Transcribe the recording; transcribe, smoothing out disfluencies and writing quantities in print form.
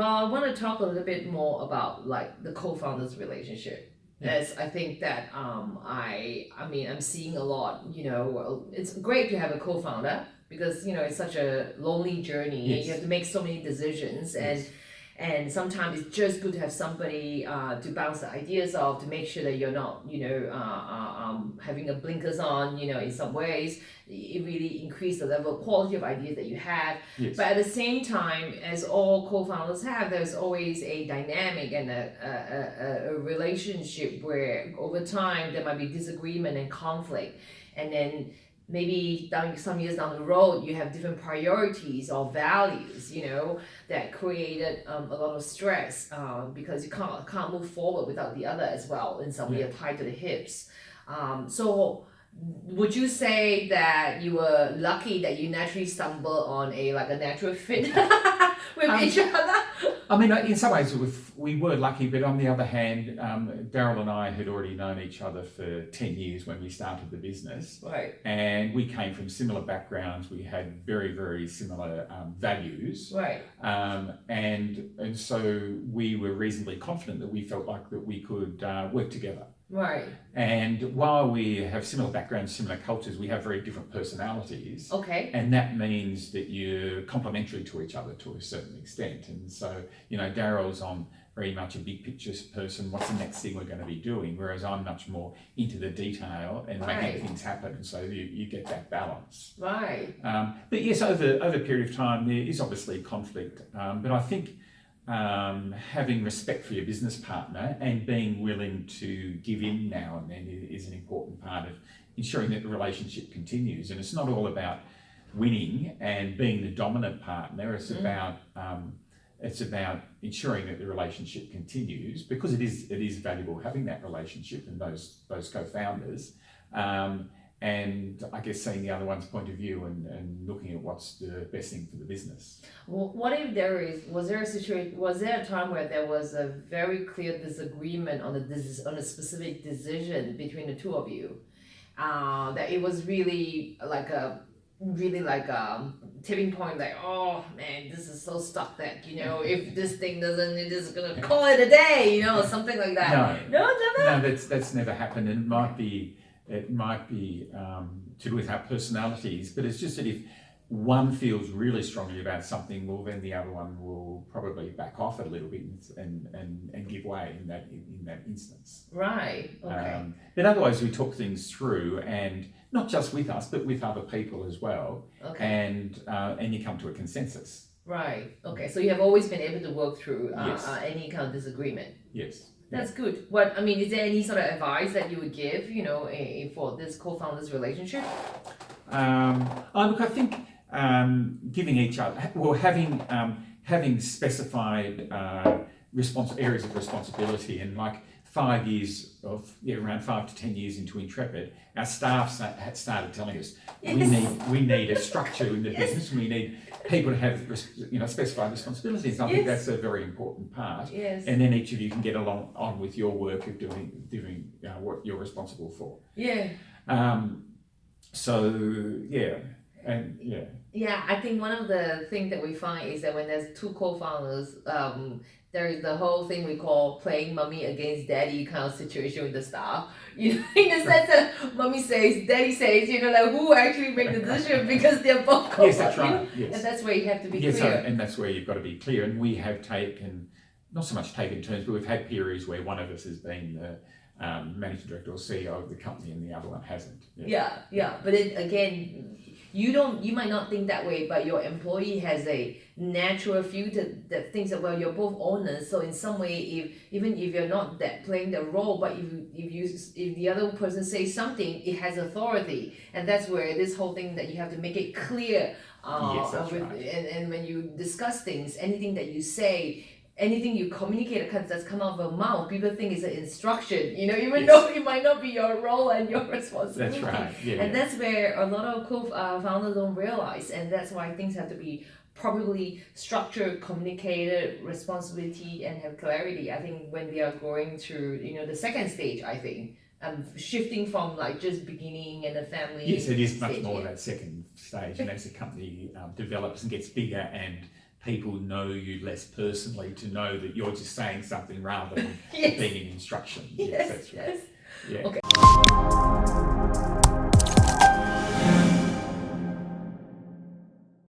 Well, I want to talk a little bit more about like the co-founders relationship. Yeah. As I think that I mean I'm seeing a lot, well, it's great to have a co-founder because it's such a lonely journey. Yes. You have to make so many decisions, and Yes. and sometimes it's just good to have somebody to bounce the ideas off, to make sure that you're not having a blinkers on, in some ways. It really increase the level of quality of ideas that you have. Yes. But at the same time, as all co-founders have, there's always a dynamic and a relationship where over time there might be disagreement and conflict. And then maybe some years down the road, you have different priorities or values, that created a lot of stress because you can't move forward without the other as well. In some way, you're tied to the hips. So would you say that you were lucky that you naturally stumbled on a natural fit with each other? I mean, in some ways we were lucky, but on the other hand, Daryl and I had already known each other for 10 years when we started the business. Right. And we came from similar backgrounds. We had very, very similar values. Right. And so we were reasonably confident that we felt like that we could work together. Right. And while we have similar backgrounds, similar cultures, we have very different personalities. Okay. And that means that you're complementary to each other to a certain extent. And so, Daryl's on very much a big picture person. What's the next thing we're going to be doing? Whereas I'm much more into the detail and making things happen. And so you get that balance. Right. But yes, over a period of time, there is obviously conflict. But I think having respect for your business partner and being willing to give in now and then is an important part of ensuring that the relationship continues. And it's not all about winning and being the dominant partner. It's about ensuring that the relationship continues, because it is valuable having that relationship and those co-founders. And I guess seeing the other one's point of view and looking at what's the best thing for the business. Well, what if was there a time where there was a very clear disagreement on a specific decision between the two of you? That it was really like a tipping point, like, oh man, this is so stuck that, if this thing doesn't, it is gonna call it a day, something like that. No, never? No, that's never happened. And it might be to do with our personalities, but it's just that if one feels really strongly about something, well, then the other one will probably back off a little bit and give way in that instance. Right. Okay. But otherwise, we talk things through, and not just with us, but with other people as well. Okay. And you come to a consensus. Right. Okay. So you have always been able to work through Yes. any kind of disagreement. Yes. That's good. Is there any sort of advice that you would give, for this co-founders relationship? Look, I think giving each other, well, having specified areas of responsibility, and like 5 years around 5 to 10 years into Intrepid, our staff had started telling us we need a structure in the business, and we need people to have specified responsibilities. And I think that's a very important part. Yes. And then each of you can get on with your work of doing what you're responsible for. Yeah. Yeah, I think one of the things that we find is that when there's two co-founders, there is the whole thing we call playing mommy against daddy kind of situation with the staff. In the sense that mommy says, daddy says, who actually make the decision, because they're both co-founders. Yes, that's right. Yes. And that's where you have to be clear. And that's where you've got to be clear. And we have not so much taken turns, but we've had periods where one of us has been the managing director or CEO of the company and the other one hasn't. Yeah. But then again, you might not think that way, but your employee has a natural view that thinks that, well, you're both owners, so in some way, even if you're not that playing the role, but if the other person says something, it has authority, and that's where this whole thing that you have to make it clear. Yes, that's right. And when you discuss things, anything that you say, anything you communicate that's come out of your mouth, people think it's an instruction, even though it might not be your role and your responsibility. That's right. Yeah. And that's where a lot of co-founders don't realize, and that's why things have to be properly structured, communicated, responsibility, and have clarity. I think when they are going through, the second stage, I think, shifting from just beginning and the family. Yes, it is much more that second stage, and as the company develops and gets bigger and people know you less personally to know that you're just saying something rather than Yes. being an instruction. Yes, That's right. yes. Yeah. Okay.